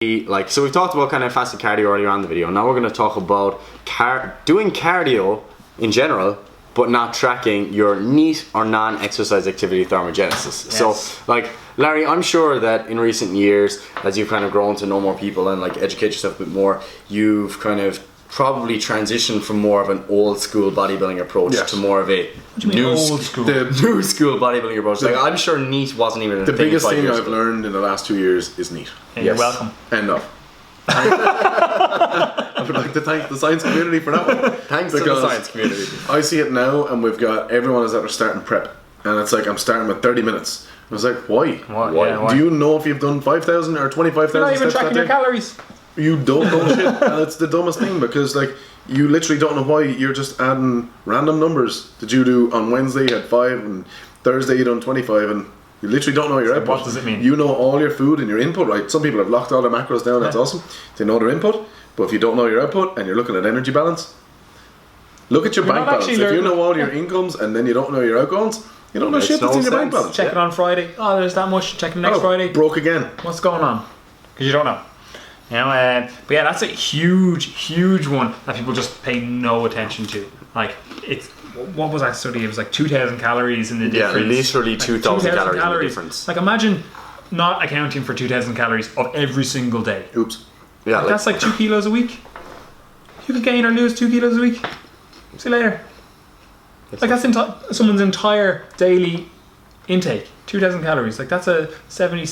like, so we've talked about kind of fasted cardio earlier on in the video. Now we're going to talk about doing cardio in general, but not tracking your NEAT or non-exercise activity thermogenesis. Yes. So, like, Larry, I'm sure that in recent years, as you've kind of grown to know more people and like educate yourself a bit more, you've kind of probably transitioned from more of an old school bodybuilding approach to more of a new school bodybuilding approach. Like, I'm sure NEAT wasn't even the biggest thing I've learned in the last 2 years is NEAT. Hey, you're welcome. End of. I would like to thank the science community for that one. Thanks to the science community. I see it now, and we've got everyone is at their starting prep, and it's like I'm starting with 30 minutes. I was like, why? Why? Do you know if you've done 5,000 or 25,000 steps? You're not even tracking your calories. You don't know shit, and it's the dumbest thing because like you literally don't know why. You're just adding random numbers. Did you do on Wednesday you had 5 and Thursday you done 25 and you literally don't know your output. What does it mean? You know all your food and your input, right? Some people have locked all their macros down. That's awesome. They know their input, but if you don't know your output and you're looking at energy balance, look at your bank balance. If you know all your incomes and then you don't know your outgoings, you don't know shit that's in your bank balance. Check it on Friday. Oh, there's that much. Check it next Friday. Broke again. What's going on? Because you don't know. You know, but yeah, that's a huge one that people just pay no attention to. Like, it's, what was that study? It was like 2,000 calories in the difference. Yeah, literally 2,000 calories in the difference. Like, imagine not accounting for 2,000 calories of every single day. Oops. Yeah, like, that's like 2 kilos a week. You could gain or lose 2 kilos a week. See you later. Like, that's someone's entire daily intake. 2,000 calories. Like, that's a 70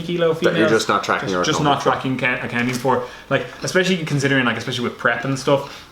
kilo female. That you're just not tracking or just not tracking, accounting for. Like, especially considering, like, especially with prep and stuff,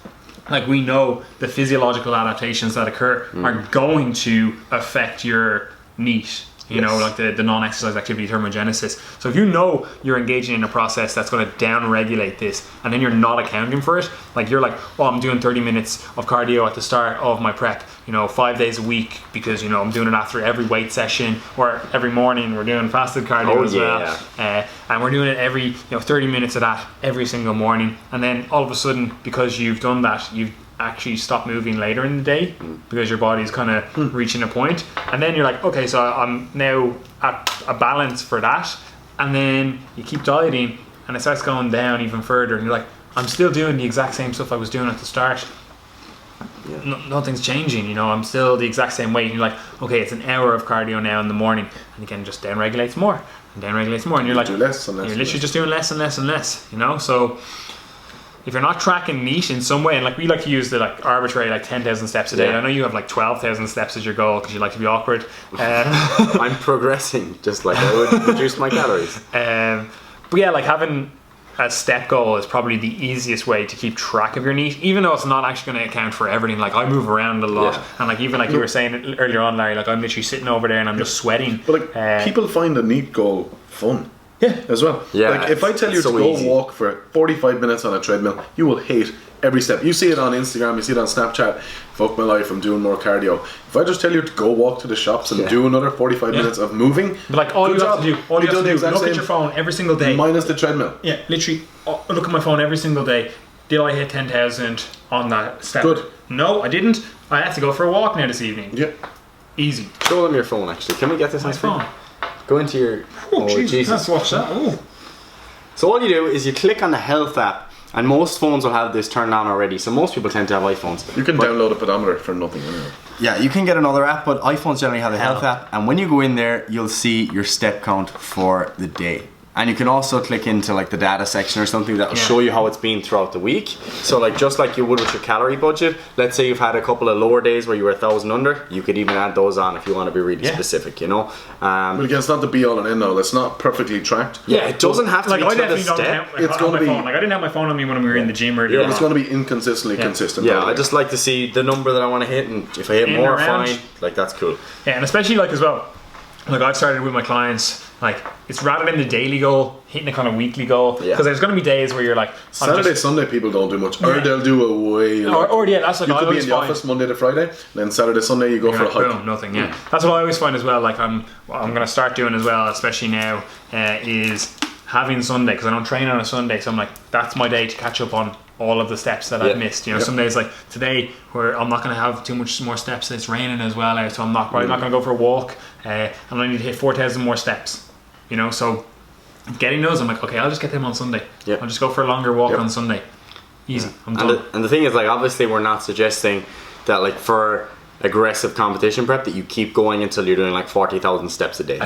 like, we know the physiological adaptations that occur are going to affect your NEAT. You know, like the non-exercise activity thermogenesis. So if you know you're engaging in a process that's going to down-regulate this, and then you're not accounting for it, like you're like, oh, I'm doing 30 minutes of cardio at the start of my prep, 5 days a week, because, I'm doing it after every weight session, or every morning we're doing fasted cardio as well. And we're doing it every, 30 minutes of that every single morning. And then all of a sudden, because you've done that, you've actually stop moving later in the day because your body's kind of reaching a point, and then you're like, okay, so I'm now at a balance for that, and then you keep dieting and it starts going down even further, and you're like, I'm still doing the exact same stuff I was doing at the start. Nothing's changing, I'm still the exact same weight, and you're like, okay, it's an hour of cardio now in the morning, and again, just down regulates more and you're like, do less and less, you're literally just doing less and less and less, so if you're not tracking NEAT in some way, and like we like to use the like arbitrary like 10,000 steps a day. I know you have like 12,000 steps as your goal because you like to be awkward. I'm progressing, just like I would reduce my calories. But yeah, like having a step goal is probably the easiest way to keep track of your NEAT, even though it's not actually going to account for everything. Like, I move around a lot, and like even like you were saying earlier on, Larry, like I'm literally sitting over there and I'm just sweating. But like people find a NEAT goal fun. Yeah, as well. Yeah, like if I tell you to go walk for 45 minutes on a treadmill, you will hate every step. You see it on Instagram, you see it on Snapchat. Fuck my life, I'm doing more cardio. If I just tell you to go walk to the shops and do another 45 minutes of moving, but like all you have to do, look at your phone every single day, minus the treadmill. Yeah, literally look at my phone every single day. Did I hit 10,000 on that step? Good. No, I didn't. I have to go for a walk now this evening. Yeah, easy. Show them your phone. Actually, can we get this on screen? Go into your... Oh Jesus. Let's watch that. Oh. So all you do is you click on the health app, and most phones will have this turned on already, so most people tend to have iPhones. You can download a pedometer for nothing anyway. Yeah, you can get another app, but iPhones generally have the health app, and when you go in there, you'll see your step count for the day. And you can also click into like the data section or something that will show you how it's been throughout the week. So like just like you would with your calorie budget, let's say you've had a couple of lower days where you were 1,000 under, you could even add those on if you want to be really specific, But again, it's not the be all and end all. It's not perfectly tracked. Yeah, it doesn't have to like, be I to the step. It's going to be phone. Like I didn't have my phone on me when we were in the gym earlier. Yeah, it's going to be inconsistently consistent. Yeah, I just like to see the number that I want to hit, and if I hit more, fine. Like that's cool. Yeah, and especially like as well, like I've started with my clients, like it's rather than the daily goal, hitting a kind of weekly goal, because there's going to be days where you're like Saturday, Sunday people don't do much, or they'll do a way or that's like you could be in the office Monday to Friday, then Saturday, Sunday you go for a hike. Boom, nothing. That's what I always find as well. Like I'm going to start doing as well, especially now, is having Sunday, because I don't train on a Sunday, so I'm like, that's my day to catch up on all of the steps that I've missed. Some days like today where I'm not going to have too much more steps, it's raining as well out, so I'm not going to go for a walk, and I need to hit 4,000 more steps, so getting those, I'm like, okay, I'll just get them on Sunday. Yep. I'll just go for a longer walk Yep. on Sunday. Easy. I'm done. And the thing is, like, obviously we're not suggesting that, like, for aggressive competition prep that you keep going until you're doing like 40,000 steps a day.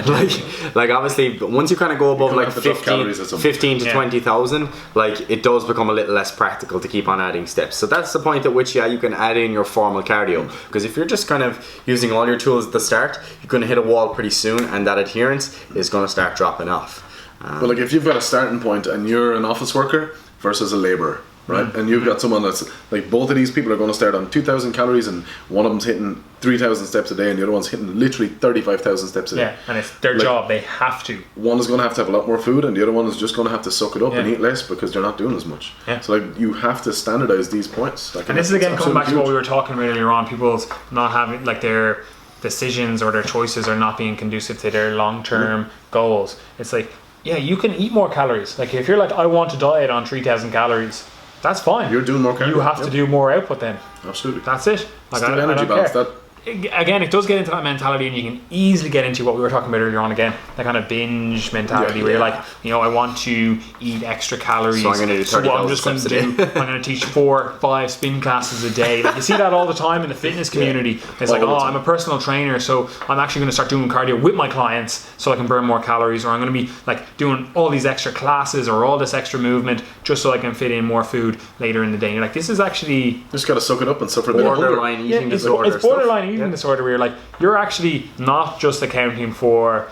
Like obviously once you kind of go above like 15 to 20,000, like it does become a little less practical to keep on adding steps. So that's the point at which you can add in your formal cardio, because if you're just kind of using all your tools at the start, you're going to hit a wall pretty soon, and that adherence is going to start dropping off. But like if you've got a starting point and you're an office worker versus a labourer, right? And you've got someone that's like, both of these people are going to start on 2,000 calories, and one of them's hitting 3,000 steps a day and the other one's hitting literally 35,000 steps a day. Yeah, and it's their job, they have to. One is going to have a lot more food, and the other one is just going to have to suck it up and eat less because they're not doing as much. So like you have to standardize these points. Like, and this is again coming back to what we were talking about earlier on, people's not having, like, their decisions or their choices are not being conducive to their long-term goals. It's like, yeah, you can eat more calories. Like if you're like, I want to diet on 3,000 calories, that's fine. You're doing more cardio. You have to do more output then. Absolutely. That's it. Like, Still energy balance. That again, it does get into that mentality, and you can easily get into what we were talking about earlier on again, that kind of binge mentality where you're like, you know, I want to eat extra calories, so I'm going to do 30,000 steps a day. I'm going to teach 4 or 5 spin classes a day. Like, you see that all the time in the fitness community. It's like, oh, I'm a personal trainer, so I'm actually going to start doing cardio with my clients so I can burn more calories, or I'm going to be like doing all these extra classes or all this extra movement just so I can fit in more food later in the day. And you're like, this is actually just got to suck it up and suffer a bit of borderline eating disorder. It's borderline eating disorder, where you're like, you're actually not just accounting for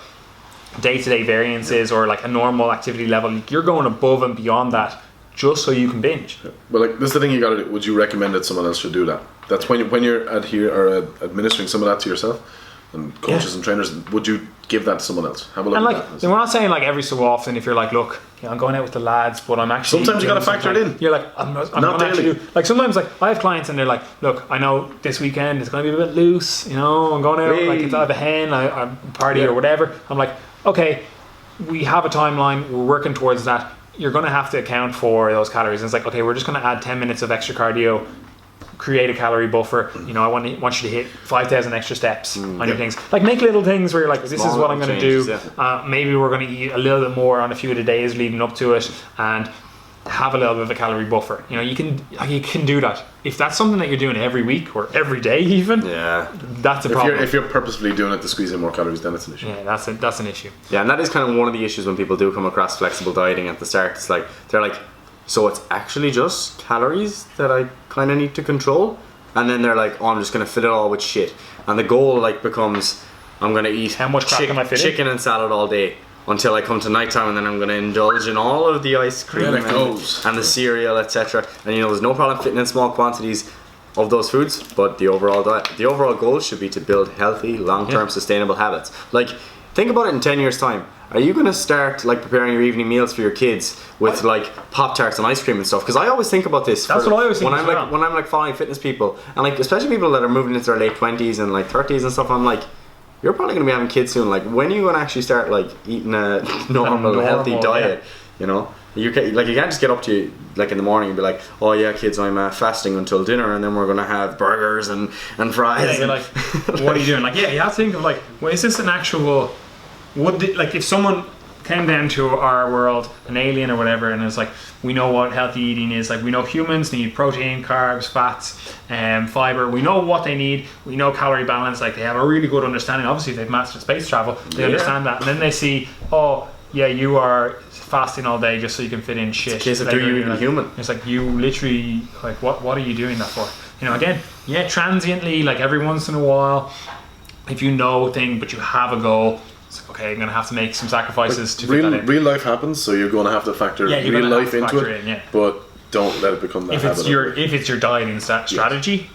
day-to-day variances or like a normal activity level. You're going above and beyond that just so you can binge. But like, this is the thing you got to do. Would you recommend that someone else should do that? That's when you're administering some of that to yourself, and coaches and trainers, would you give that to someone else? Have a look at that. We're not saying like every so often, if you're like, look, I'm going out with the lads, but I'm actually, sometimes you got to factor it in. You're like, I'm not actually like, sometimes like I have clients and they're like, look, I know this weekend it's going to be a bit loose, you know, I'm going out, like it's out of a hen, I'm party or whatever. I'm like, okay, we have a timeline, we're working towards that. You're going to have to account for those calories. And it's like, okay, we're just going to add 10 minutes of extra cardio, create a calorie buffer. You know, I want you to hit 5,000 extra steps on your things. Like, make little things where you're like, this is what I'm going to do. Maybe we're going to eat a little bit more on a few of the days leading up to it, and have a little bit of a calorie buffer. You know, you can do that. If that's something that you're doing every week or every day even, that's a problem. If you're purposefully doing it to squeeze in more calories, then it's an issue. Yeah, that's an issue. Yeah, and that is kind of one of the issues when people do come across flexible dieting at the start. It's like, they're like, so it's actually just calories that I kind of need to control? And then they're like, oh, I'm just going to fit it all with shit. And the goal like becomes, I'm going to eat how much crap am I fitting? Chicken and salad all day until I come to nighttime, and then I'm going to indulge in all of the ice cream and the cereal, etc. And you know, there's no problem fitting in small quantities of those foods, but the overall diet, the overall goal should be to build healthy, long-term, sustainable habits. Like, think about it in 10 years' time. Are you going to start like preparing your evening meals for your kids with like Pop-Tarts and ice cream and stuff? Because I always think about this. That's what I always think when I'm like following fitness people, and like especially people that are moving into their late 20s and like 30s and stuff. I'm like, you're probably going to be having kids soon. Like, when are you going to actually start like eating a normal healthy diet? You know, you can't just get up to like in the morning and be like, oh yeah, kids, I'm fasting until dinner, and then we're going to have burgers and fries. Yeah, you're like, what are you doing? Like, yeah, you have to think of like, well, is this an actual? Like, if someone came down to our world, an alien or whatever, and it's like, we know what healthy eating is. Like, we know humans need protein, carbs, fats, fiber. We know what they need. We know calorie balance. Like, they have a really good understanding. Obviously, they've mastered space travel. They understand that, and then they see, oh yeah, you are fasting all day just so you can fit in shit. It's a case of, do you even human? It's like, you literally, like, what are you doing that for? You know, again, yeah, transiently, like every once in a while, if you know a thing but you have a goal, okay, I'm going to have to make some sacrifices to fit that in. Real life happens, so you're going to have to factor real life into it, but don't let it become that habit. If it's your dieting strategy,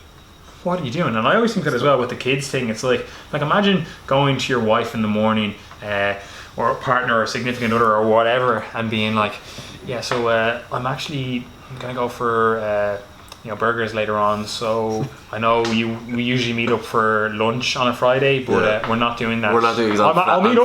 what are you doing? And I always think that as well with the kids thing. It's like imagine going to your wife in the morning, or a partner or significant other or whatever, and being like, yeah, so I'm going to go for burgers later on, so I know we usually meet up for lunch on a Friday, but we're not doing that. We're not doing that. I'll meet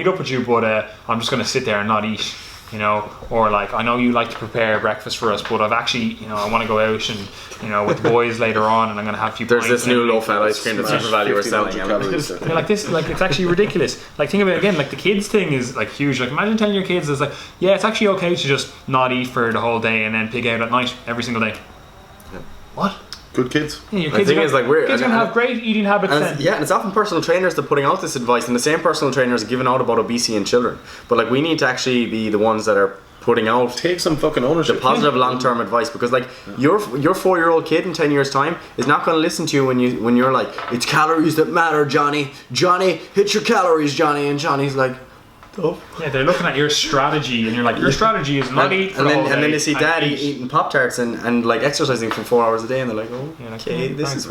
up with you, but I'm just going to sit there and not eat. you know, or like, I know you like to prepare breakfast for us, but I've actually, you know, I want to go out and, you know, with the boys later on, and I'm going to have a few There's pints this new and low-fat ice cream that Super Value are selling. yeah, like this, like, it's actually ridiculous. Like, think about it again, like the kids thing is like huge. Like, imagine telling your kids, it's like, yeah, it's actually okay to just not eat for the whole day and then pig out at night every single day. Yeah. What? Good kids. Yeah, your kids is like we're kids are gonna have great eating habits then. Yeah, and it's often personal trainers that are putting out this advice, and the same personal trainers are giving out about obesity in children. But like, we need to actually be the ones that are putting out Take some fucking ownership. the positive long-term advice, because like your 4-year-old kid in 10 years time is not going to listen to you when you're like, it's calories that matter, Johnny, hit your calories, Johnny. And Johnny's like, oh. Yeah, they're looking at your strategy, and you're like, your strategy is not eat for all day. And then they see daddy eating Pop-Tarts and like exercising for 4 hours a day, and they're like, oh, Yeah, like, okay, this is